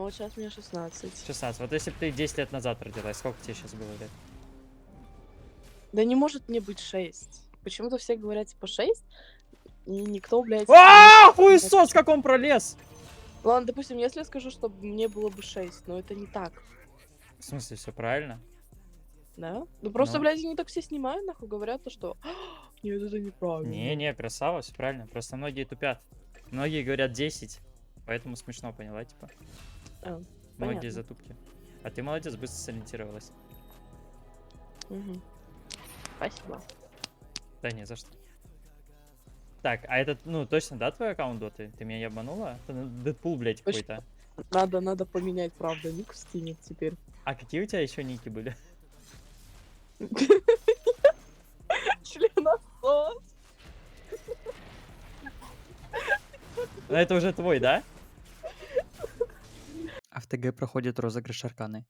вот сейчас мне 16. 16. Вот если бы ты 10 лет назад родилась, сколько тебе сейчас было лет? Да не может мне быть 6. Почему-то все говорят, типа, 6, и никто, блядь, А, хуесос, как он пролез! Ладно, допустим, если я скажу, что мне было бы 6, но это не так, В смысле, все правильно? да? Ну просто, Ну. блядь, они так все снимают, нахуй, говорят то, что нет, это неправильно. Не, красава, все правильно. Просто многие тупят. Многие говорят 10, поэтому смешно, поняла, типа. А, Многие понятно. затупки. А ты молодец, быстро сориентировалась. Мгм. Спасибо. Да не за что. Так, а это, ну, точно, да, твой аккаунт доты? Ты меня не обманула? Это Дэдпул, блядь, Точно. какой-то. Надо поменять, правда, ник в стиме теперь. А какие у тебя еще ники были? Членосос. Ну, это уже твой, да? А в ТГ проходит розыгрыш арканы.